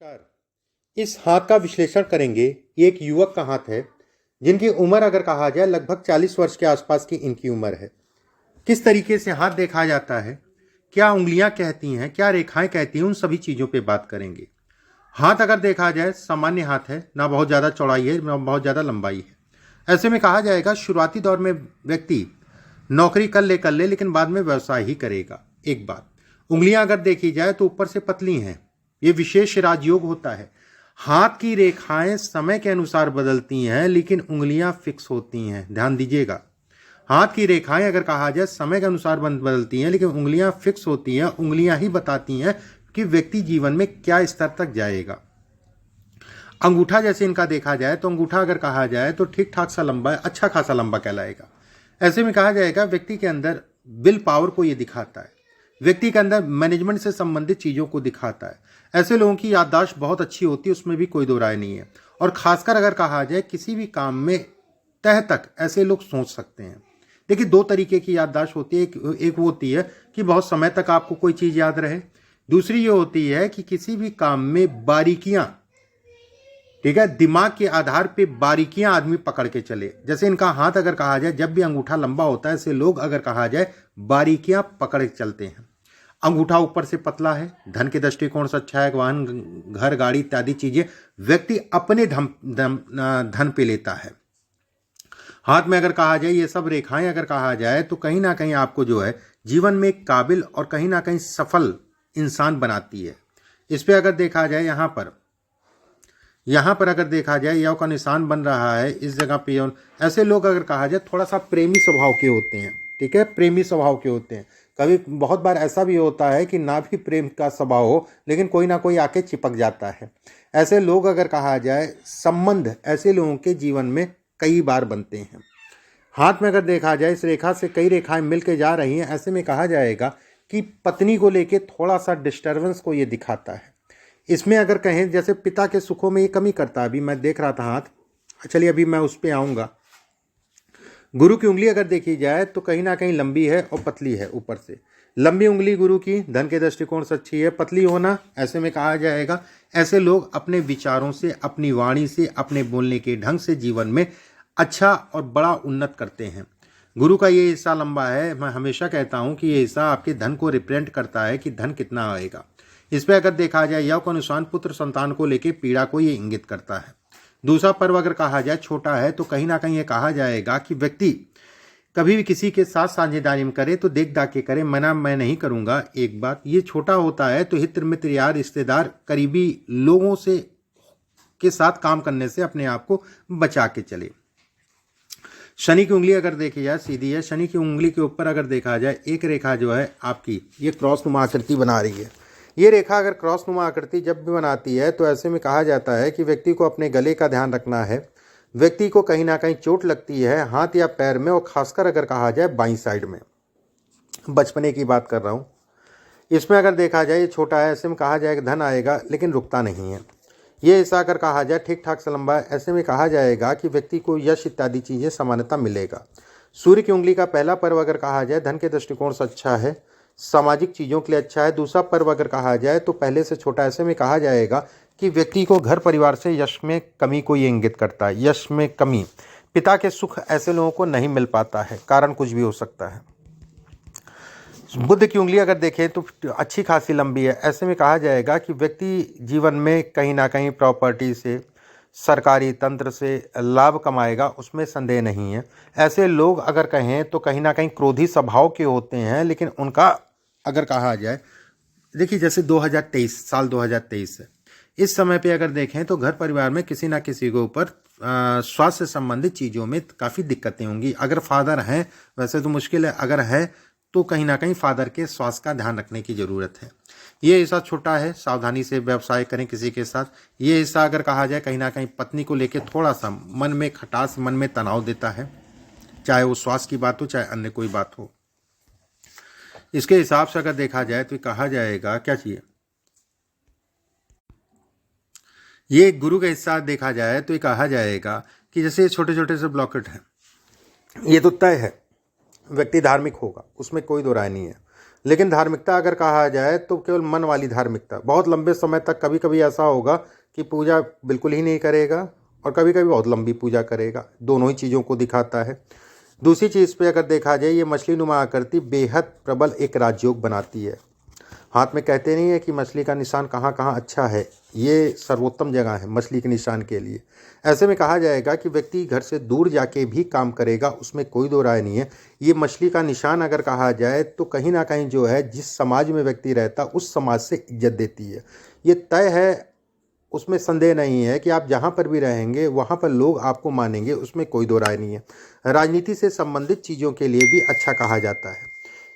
नमस्कार। इस हाथ का विश्लेषण करेंगे। ये एक युवक का हाथ है जिनकी उम्र अगर कहा जाए लगभग 40 वर्ष के आसपास की इनकी उम्र है। किस तरीके से हाथ देखा जाता है, क्या उंगलियां कहती हैं, क्या रेखाएं कहती हैं, उन सभी चीज़ों पे बात करेंगे। हाथ अगर देखा जाए सामान्य हाथ है, ना बहुत ज़्यादा चौड़ाई है ना बहुत ज़्यादा लंबाई है। ऐसे में कहा जाएगा शुरुआती दौर में व्यक्ति नौकरी कर ले लेकिन बाद में व्यवसाय ही करेगा। एक बात, उंगलियां अगर देखी जाए तो ऊपर से पतली हैं, ये विशेष राजयोग होता है। हाथ की रेखाएं समय के अनुसार बदलती हैं लेकिन उंगलियां फिक्स होती हैं, ध्यान दीजिएगा। हाथ की रेखाएं अगर कहा जाए समय के अनुसार बदलती हैं लेकिन उंगलियां फिक्स होती हैं। उंगलियां ही बताती हैं कि व्यक्ति जीवन में क्या स्तर तक जाएगा। अंगूठा जैसे इनका देखा जाए तो अंगूठा अगर कहा जाए तो ठीक ठाक सा लंबा है, अच्छा खासा लंबा कहलाएगा। ऐसे में कहा जाएगा व्यक्ति के अंदर विल पावर को ये दिखाता है, व्यक्ति के अंदर मैनेजमेंट से संबंधित चीज़ों को दिखाता है। ऐसे लोगों की याददाश्त बहुत अच्छी होती है, उसमें भी कोई दो राय नहीं है। और खासकर अगर कहा जाए किसी भी काम में तह तक ऐसे लोग सोच सकते हैं। देखिए, दो तरीके की याददाश्त होती है। एक वो होती है कि बहुत समय तक आपको कोई चीज़ याद रहे। दूसरी ये होती है कि किसी भी काम में बारीकियां, ठीक है, दिमाग के आधार पे बारीकियां आदमी पकड़ के चले। जैसे इनका हाथ अगर कहा जाए, जब भी अंगूठा लंबा होता है ऐसे लोग अगर कहा जाए बारीकियां पकड़ के चलते हैं। अंगूठा ऊपर से पतला है, धन के दृष्टिकोण से अच्छा है। वाहन, घर, गाड़ी इत्यादि चीजें व्यक्ति अपने धन पे लेता है। हाथ में अगर कहा जाए ये सब रेखाएं अगर कहा जाए तो कहीं ना कहीं आपको जो है जीवन में एक काबिल और कहीं ना कहीं सफल इंसान बनाती है। इस पे अगर देखा जाए यहाँ पर अगर देखा जाए यौ का निशान बन रहा है इस जगह पे। यौन, ऐसे लोग अगर कहा जाए थोड़ा सा प्रेमी स्वभाव के होते हैं, ठीक है, प्रेमी स्वभाव के होते हैं। कभी बहुत बार ऐसा भी होता है कि ना भी प्रेम का स्वभाव हो लेकिन कोई ना कोई आके चिपक जाता है। ऐसे लोग अगर कहा जाए संबंध ऐसे लोगों के जीवन में कई बार बनते हैं। हाथ में अगर देखा जाए इस रेखा से कई रेखाएं मिलकर जा रही हैं। ऐसे में कहा जाएगा कि पत्नी को लेके थोड़ा सा डिस्टर्बेंस को ये दिखाता है। इसमें अगर कहें जैसे पिता के सुखों में ये कमी करता है। अभी मैं देख रहा था हाथ, चलिए अभी मैं उस पर आऊँगा। गुरु की उंगली अगर देखी जाए तो कहीं ना कहीं लंबी है और पतली है। ऊपर से लंबी उंगली गुरु की धन के दृष्टिकोण से अच्छी है। पतली होना ऐसे में कहा जाएगा ऐसे लोग अपने विचारों से, अपनी वाणी से, अपने बोलने के ढंग से जीवन में अच्छा और बड़ा उन्नत करते हैं। गुरु का ये हिस्सा लंबा है। मैं हमेशा कहता हूँ कि ये हिस्सा आपके धन को रिप्रेजेंट करता है कि धन कितना आएगा। इस पर अगर देखा जाए यव का अनुसार पुत्र संतान को लेकर पीड़ा को ये इंगित करता है। दूसरा पर्व अगर कहा जाए छोटा है तो कहीं ना कहीं ये कहा जाएगा कि व्यक्ति कभी भी किसी के साथ साझेदारी में करे तो देख दाख के करे, मना मैं नहीं करूंगा। एक बात, ये छोटा होता है तो हित मित्र यार रिश्तेदार करीबी लोगों से के साथ काम करने से अपने आप को बचा के चले। शनि की उंगली अगर देखी जाए सीधी है। शनि की उंगली के ऊपर अगर देखा जाए एक रेखा जो है आपकी ये क्रॉस नुमा आकृति बना रही है। ये रेखा अगर क्रॉस नुमा आकृति जब भी बनाती है तो ऐसे में कहा जाता है कि व्यक्ति को अपने गले का ध्यान रखना है। व्यक्ति को कहीं ना कहीं चोट लगती है हाथ या पैर में, और खासकर अगर कहा जाए बाईं साइड में। बचपने की बात कर रहा हूँ। इसमें अगर देखा जाए ये छोटा है, ऐसे में कहा जाएगा धन आएगा लेकिन रुकता नहीं है। ये हिस्सा अगर कहा जाए ठीक ठाक से लंबा है, ऐसे में कहा जाएगा कि व्यक्ति को यश इत्यादि चीज़ें सामान्यतः मिलेगा। सूर्य की उंगली का पहला पर्व अगर कहा जाए धन के दृष्टिकोण से अच्छा है, सामाजिक चीज़ों के लिए अच्छा है। दूसरा पर्व अगर कहा जाए तो पहले से छोटा। ऐसे में कहा जाएगा कि व्यक्ति को घर परिवार से यश में कमी को ये इंगित करता है। यश में कमी, पिता के सुख ऐसे लोगों को नहीं मिल पाता है, कारण कुछ भी हो सकता है। बुध की उंगली अगर देखें तो अच्छी खासी लंबी है। ऐसे में कहा जाएगा कि व्यक्ति जीवन में कहीं ना कहीं प्रॉपर्टी से, सरकारी तंत्र से लाभ कमाएगा, उसमें संदेह नहीं है। ऐसे लोग अगर कहें तो कहीं ना कहीं क्रोधी स्वभाव के होते हैं, लेकिन उनका अगर कहा जाए, देखिए जैसे 2023 साल 2023 है, इस समय पे अगर देखें तो घर परिवार में किसी ना किसी के ऊपर स्वास्थ्य से संबंधित चीज़ों में काफ़ी दिक्कतें होंगी। अगर फादर हैं, वैसे तो मुश्किल है, अगर है तो कहीं ना कहीं फादर के स्वास्थ्य का ध्यान रखने की ज़रूरत है। ये हिस्सा छोटा है, सावधानी से व्यवसाय करें किसी के साथ। ये हिस्सा अगर कहा जाए कहीं ना कहीं पत्नी को लेकर थोड़ा सा मन में खटास, मन में तनाव देता है, चाहे वो स्वास्थ्य की बात हो चाहे अन्य कोई बात हो। इसके हिसाब से अगर देखा जाए तो कहा जाएगा क्या चाहिए, ये गुरु का हिस्सा देखा जाए तो ये कहा जाएगा कि जैसे छोटे छोटे से ब्लॉकेट हैं, ये तो तय है व्यक्ति धार्मिक होगा, उसमें कोई दो राय नहीं है। लेकिन धार्मिकता अगर कहा जाए तो केवल मन वाली धार्मिकता। बहुत लंबे समय तक कभी कभी ऐसा होगा कि पूजा बिल्कुल ही नहीं करेगा और कभी कभी बहुत लंबी पूजा करेगा, दोनों ही चीज़ों को दिखाता है। दूसरी चीज़ पे अगर देखा जाए, ये मछली नुमा आकृति बेहद प्रबल एक राजयोग बनाती है। हाथ में कहते नहीं है कि मछली का निशान कहाँ कहाँ अच्छा है, ये सर्वोत्तम जगह है मछली के निशान के लिए। ऐसे में कहा जाएगा कि व्यक्ति घर से दूर जाके भी काम करेगा, उसमें कोई दो राय नहीं है। ये मछली का निशान अगर कहा जाए तो कहीं ना कहीं जो है जिस समाज में व्यक्ति रहता उस समाज से इज्जत देती है, ये तय है, उसमें संदेह नहीं है कि आप जहाँ पर भी रहेंगे वहाँ पर लोग आपको मानेंगे, उसमें कोई दो राय नहीं है। राजनीति से संबंधित चीज़ों के लिए भी अच्छा कहा जाता है।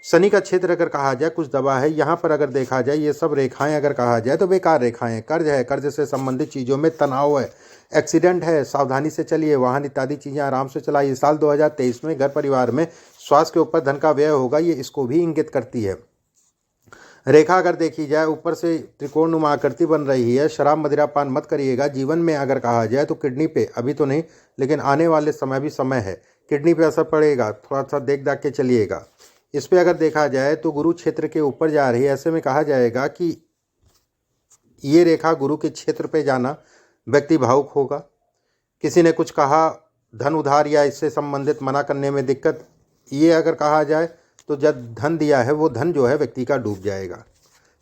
शनि का क्षेत्र अगर कहा जाए कुछ दबा है, यहाँ पर अगर देखा जाए ये सब रेखाएं अगर कहा जाए तो बेकार रेखाएं। कर्ज है, कर्ज से संबंधित चीज़ों में तनाव है, एक्सीडेंट है, सावधानी से चलिए, वाहन इत्यादि चीज़ें आराम से चलाइए। साल 2023 में घर परिवार में स्वास्थ्य के ऊपर धन का व्यय होगा, ये इसको भी इंगित करती है। रेखा अगर देखी जाए ऊपर से त्रिकोणनुमा आकृति बन रही है। शराब मदिरा पान मत करिएगा। जीवन में अगर कहा जाए तो किडनी पे अभी तो नहीं, लेकिन आने वाले समय भी समय है, किडनी पे असर पड़ेगा, थोड़ा सा देख दाख के चलिएगा। इस पे अगर देखा जाए तो गुरु क्षेत्र के ऊपर जा रही है। ऐसे में कहा जाएगा कि ये रेखा गुरु के क्षेत्र पे जाना, व्यक्ति भावुक होगा। किसी ने कुछ कहा, धन उधार या इससे संबंधित मना करने में दिक्कत, ये अगर कहा जाए तो जब धन दिया है वो धन जो है व्यक्ति का डूब जाएगा।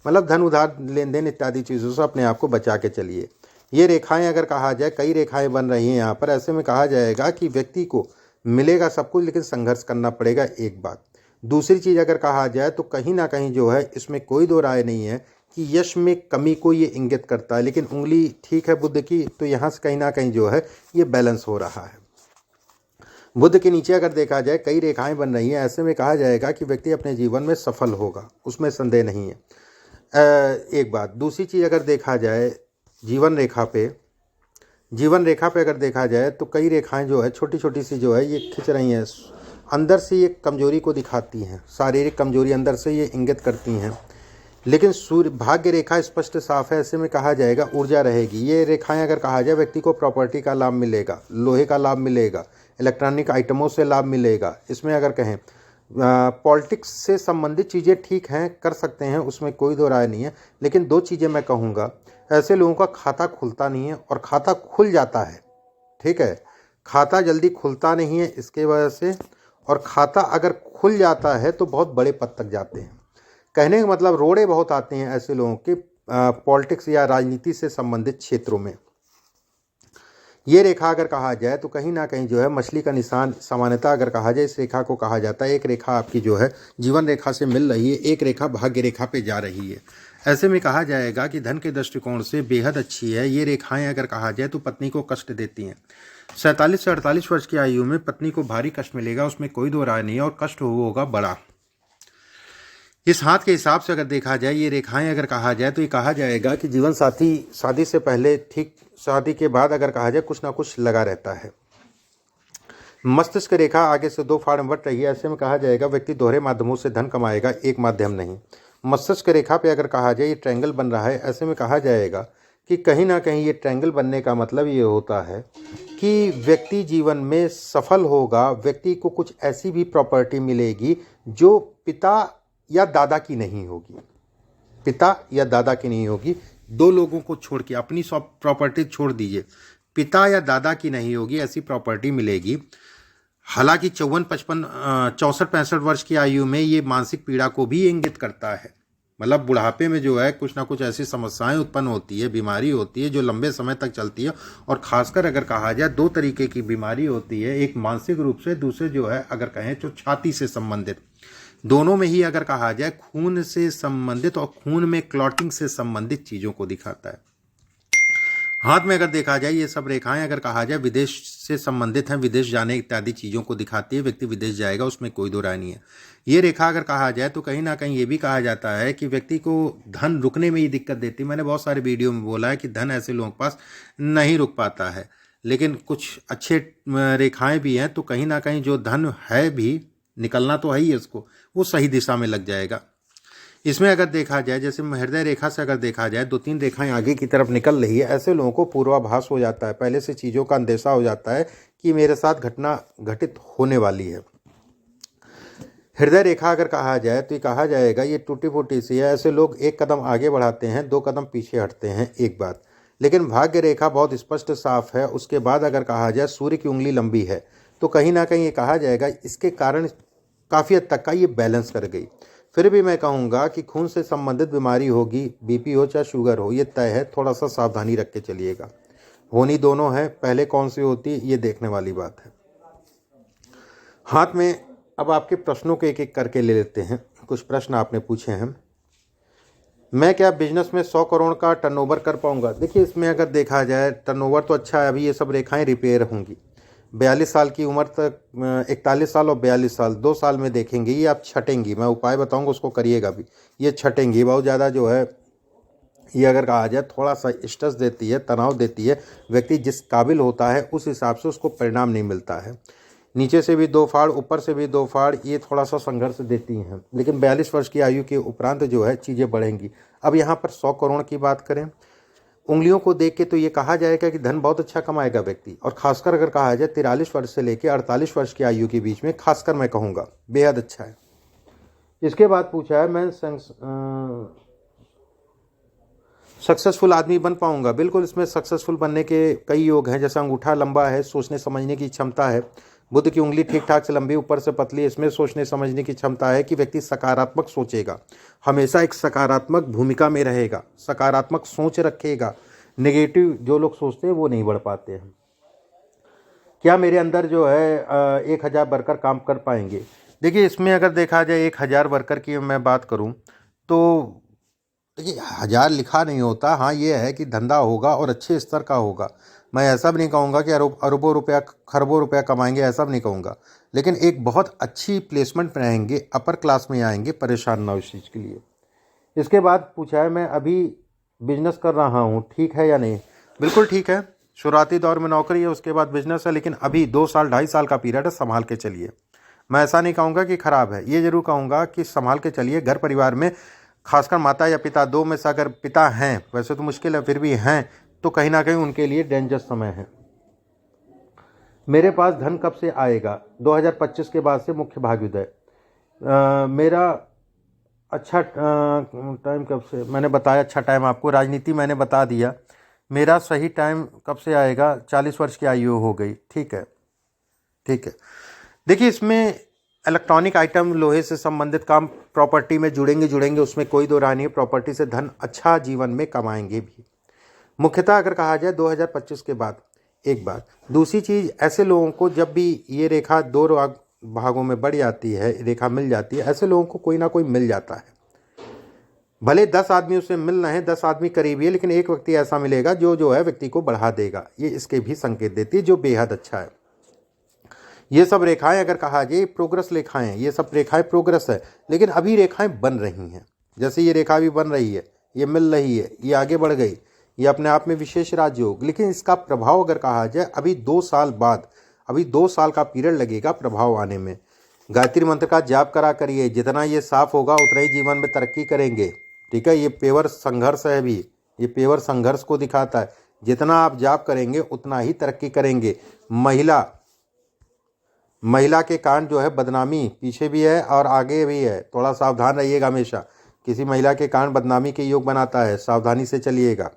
मतलब धन उधार लेन देन इत्यादि चीज़ों से अपने आप को बचा के चलिए। ये रेखाएं अगर कहा जाए, कई रेखाएं बन रही हैं यहाँ पर। ऐसे में कहा जाएगा कि व्यक्ति को मिलेगा सब कुछ, लेकिन संघर्ष करना पड़ेगा, एक बात। दूसरी चीज़ अगर कहा जाए तो कहीं ना कहीं जो है इसमें कोई दो राय नहीं है कि यश में कमी को ये इंगित करता है, लेकिन उंगली ठीक है बुध की, तो यहाँ से कहीं ना कहीं जो है ये बैलेंस हो रहा है। बुध के नीचे अगर देखा जाए कई रेखाएं बन रही हैं। ऐसे में कहा जाएगा कि व्यक्ति अपने जीवन में सफल होगा, उसमें संदेह नहीं है, एक बात। दूसरी चीज़ अगर देखा जाए जीवन रेखा पे अगर देखा जाए तो कई रेखाएं जो है छोटी छोटी सी जो है ये खिंच रही हैं, अंदर से ये कमजोरी को दिखाती हैं, शारीरिक कमजोरी अंदर से ये इंगित करती हैं। लेकिन सूर्य भाग्य रेखा स्पष्ट साफ है। ऐसे में कहा जाएगा ऊर्जा रहेगी। ये रेखाएं अगर कहा जाए व्यक्ति को प्रॉपर्टी का लाभ मिलेगा, लोहे का लाभ मिलेगा, इलेक्ट्रॉनिक आइटमों से लाभ मिलेगा। इसमें अगर कहें पॉलिटिक्स से संबंधित चीज़ें ठीक हैं, कर सकते हैं, उसमें कोई दो राय नहीं है। लेकिन दो चीज़ें मैं कहूँगा, ऐसे लोगों का खाता खुलता नहीं है और खाता खुल जाता है, ठीक है, खाता जल्दी खुलता नहीं है इसके वजह से। और खाता अगर खुल जाता है तो बहुत बड़े पद तक जाते हैं। कहने का मतलब रोड़े बहुत आते हैं ऐसे लोगों के पॉलिटिक्स या राजनीति से संबंधित क्षेत्रों में। ये रेखा अगर कहा जाए तो कहीं ना कहीं जो है मछली का निशान सामान्यता अगर कहा जाए इस रेखा को कहा जाता है। एक रेखा आपकी जो है जीवन रेखा से मिल रही है, एक रेखा भाग्य रेखा पे जा रही है। ऐसे में कहा जाएगा कि धन के दृष्टिकोण से बेहद अच्छी है। ये रेखाएं अगर कहा जाए तो पत्नी को कष्ट देती हैं। 47 से 48 वर्ष की आयु में पत्नी को भारी कष्ट मिलेगा, उसमें कोई दो राय नहीं है, और कष्ट होगा बड़ा। इस हाथ के हिसाब से अगर देखा जाए ये रेखाएं अगर कहा जाए तो ये कहा जाएगा कि जीवन साथी शादी से पहले ठीक, शादी के बाद अगर कहा जाए कुछ ना कुछ लगा रहता है। मस्तिष्क रेखा आगे से दो फाड़ बट रही है। ऐसे में कहा जाएगा व्यक्ति दोहरे माध्यमों से धन कमाएगा, एक माध्यम नहीं। मस्तिष्क रेखा पे अगर कहा जाए ये ट्रायंगल बन रहा है। ऐसे में कहा जाएगा कि कहीं ना कहीं ये ट्रायंगल बनने का मतलब ये होता है कि व्यक्ति जीवन में सफल होगा। व्यक्ति को कुछ ऐसी भी प्रॉपर्टी मिलेगी जो पिता या दादा की नहीं होगी, पिता या दादा की नहीं होगी। दो लोगों को छोड़ के अपनी सब प्रॉपर्टी छोड़ दीजिए, पिता या दादा की नहीं होगी, ऐसी प्रॉपर्टी मिलेगी। हालांकि 64 65 वर्ष की आयु में ये मानसिक पीड़ा को भी इंगित करता है। मतलब बुढ़ापे में जो है कुछ ना कुछ ऐसी समस्याएं उत्पन्न होती है, बीमारी होती है जो लंबे समय तक चलती है। और खासकर अगर कहा जाए दो तरीके की बीमारी होती है, एक मानसिक रूप से, दूसरे जो है अगर कहें तो छाती से संबंधित। दोनों में ही अगर कहा जाए खून से संबंधित और खून में क्लॉटिंग से संबंधित चीज़ों को दिखाता है। हाथ में अगर देखा जाए ये सब रेखाएं अगर कहा जाए विदेश से संबंधित हैं, विदेश जाने इत्यादि चीज़ों को दिखाती है। व्यक्ति विदेश जाएगा, उसमें कोई दो राय नहीं है। ये रेखा अगर कहा जाए तो कहीं ना कहीं ये भी कहा जाता है कि व्यक्ति को धन रुकने में ही दिक्कत देती है। मैंने बहुत सारे वीडियो में बोला है कि धन ऐसे लोगों के पास नहीं रुक पाता है, लेकिन कुछ अच्छे रेखाएं भी हैं तो कहीं ना कहीं जो धन है भी निकलना तो है ही, उसको वो सही दिशा में लग जाएगा। इसमें अगर देखा जाए जैसे हृदय रेखा से अगर देखा जाए 2-3 रेखाएं आगे की तरफ निकल रही है। ऐसे लोगों को पूर्वाभास हो जाता है, पहले से चीज़ों का अंदेशा हो जाता है कि मेरे साथ घटना घटित होने वाली है। हृदय रेखा अगर कहा जाए तो ये कहा जाएगा ये टूटी फूटी सी है। ऐसे लोग एक कदम आगे बढ़ाते हैं, 2 कदम पीछे हटते हैं, एक बात। लेकिन भाग्य रेखा बहुत स्पष्ट साफ है। उसके बाद अगर कहा जाए सूर्य की उंगली लंबी है, तो कहीं ना कहीं ये कहा जाएगा इसके कारण काफ़ी हद तक का ये बैलेंस कर गई। फिर भी मैं कहूँगा कि खून से संबंधित बीमारी होगी, बीपी हो चाहे शुगर हो, ये तय है। थोड़ा सा सावधानी रख के चलिएगा। होनी दोनों है, पहले कौन सी होती ये देखने वाली बात है। हाथ में अब आपके प्रश्नों को एक एक करके ले लेते हैं। कुछ प्रश्न आपने पूछे हैं। मैं क्या बिजनेस में 100 करोड़ का टर्नओवर कर पाऊंगा? देखिए, इसमें अगर देखा जाए टर्नओवर तो अच्छा है। अभी ये सब रेखाएं रिपेयर होंगी। 42 साल की उम्र तक, 41 साल और 42 साल 2 साल में देखेंगे ये आप छटेंगी। मैं उपाय बताऊंगा, उसको करिएगा भी। ये छटेंगी बहुत ज़्यादा जो है, ये अगर कहा जाए थोड़ा सा स्ट्रेस देती है, तनाव देती है। व्यक्ति जिस काबिल होता है उस हिसाब से उसको परिणाम नहीं मिलता है। नीचे से भी 2 फाड़, ऊपर से भी 2 फाड़, ये थोड़ा सा संघर्ष देती हैं। लेकिन 42 वर्ष की आयु के उपरांत जो है चीज़ें बढ़ेंगी। अब यहाँ पर 100 करोड़ की बात करें, उंगलियों को देख के तो ये कहा जाएगा कि धन बहुत अच्छा कमाएगा व्यक्ति। और खासकर अगर कहा जाए 43 वर्ष से लेकर 48 वर्ष की आयु के बीच में, खासकर मैं कहूँगा बेहद अच्छा है। इसके बाद पूछा है मैं सक्सेसफुल आदमी बन पाऊंगा? बिल्कुल, इसमें सक्सेसफुल बनने के कई योग हैं। जैसे अंगूठा लंबा है, सोचने समझने की क्षमता है। बुद्ध की उंगली ठीक ठाक से लंबी, ऊपर से पतली, इसमें सोचने समझने की क्षमता है कि व्यक्ति सकारात्मक सोचेगा, हमेशा एक सकारात्मक भूमिका में रहेगा, सकारात्मक सोच रखेगा। नेगेटिव जो लोग सोचते हैं वो नहीं बढ़ पाते हैं। क्या मेरे अंदर जो है 1000 वर्कर काम कर पाएंगे? देखिए, इसमें अगर देखा जाए 1000 वर्कर की मैं बात करूं तो देखिए 1000 लिखा नहीं होता। हाँ, ये है कि धंधा होगा और अच्छे स्तर का होगा। मैं ऐसा भी नहीं कहूँगा कि अरबों रुपया, खरबों रुपया कमाएंगे, ऐसा भी नहीं कहूँगा। लेकिन एक बहुत अच्छी प्लेसमेंट में रहेंगे, अपर क्लास में आएंगे, परेशान ना हो इस चीज़ के लिए। इसके बाद पूछा है मैं अभी बिजनेस कर रहा हूँ, ठीक है या नहीं? बिल्कुल ठीक है। शुरुआती दौर में नौकरी है, उसके बाद बिजनेस है। लेकिन अभी 2 साल 2.5 साल का पीरियड है, संभाल के चलिए। मैं ऐसा नहीं कहूँगा कि ख़राब है, ये ज़रूर कहूँगा कि संभाल के चलिए। घर परिवार में खासकर माता या पिता, 2 में से अगर पिता हैं, वैसे तो मुश्किल है, फिर भी हैं, तो कहीं ना कहीं उनके लिए डेंजरस समय है। मेरे पास धन कब से आएगा? 2025 के बाद से मुख्य भाग्योदय। मेरा अच्छा टाइम कब से, मैंने बताया अच्छा टाइम आपको। राजनीति मैंने बता दिया। मेरा सही टाइम कब से आएगा? 40 वर्ष की आयु हो गई। ठीक है, ठीक है। देखिए, इसमें इलेक्ट्रॉनिक आइटम, लोहे से संबंधित काम, प्रॉपर्टी में जुड़ेंगे, उसमें कोई दो राय नहीं है। प्रॉपर्टी से धन अच्छा जीवन में कमाएंगे भी। मुख्यतः अगर कहा जाए 2025 के बाद एक बात। दूसरी चीज़, ऐसे लोगों को जब भी ये रेखा 2 भागों में बढ़ जाती है, रेखा मिल जाती है, ऐसे लोगों को कोई ना कोई मिल जाता है। भले 10 आदमी उससे मिल रहे हैं, 10 आदमी करीबी है, लेकिन एक व्यक्ति ऐसा मिलेगा जो है व्यक्ति को बढ़ा देगा। ये इसके भी संकेत देती है, जो बेहद अच्छा है। ये सब रेखाएं अगर कहा जाए प्रोग्रेस रेखाएं, ये सब रेखाएं प्रोग्रेस है। लेकिन अभी रेखाएं बन रही हैं। जैसे ये रेखा भी बन रही है, ये मिल रही है, ये आगे बढ़ गई, ये अपने आप में विशेष राजयोग। लेकिन इसका प्रभाव अगर कहा जाए अभी 2 साल बाद, अभी 2 साल का पीरियड लगेगा प्रभाव आने में। गायत्री मंत्र का जाप करा करिए। जितना ये साफ होगा उतना ही जीवन में तरक्की करेंगे। ठीक है, ये पेवर संघर्ष है। अभी ये पेवर संघर्ष को दिखाता है। जितना आप जाप करेंगे उतना ही तरक्की करेंगे। महिला के कारण जो है बदनामी पीछे भी है और आगे भी है। थोड़ा सावधान रहिएगा हमेशा। किसी महिला के कारण बदनामी के योग बनाता है, सावधानी से चलिएगा।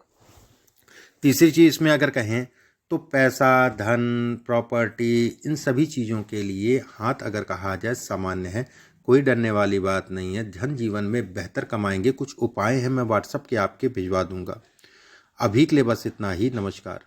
तीसरी चीज़ इसमें अगर कहें तो पैसा, धन, प्रॉपर्टी, इन सभी चीज़ों के लिए हाथ अगर कहा जाए सामान्य है, कोई डरने वाली बात नहीं है। धन जीवन में बेहतर कमाएंगे। कुछ उपाय हैं, मैं व्हाट्सएप के आपके भिजवा दूंगा। अभी के लिए बस इतना ही। नमस्कार।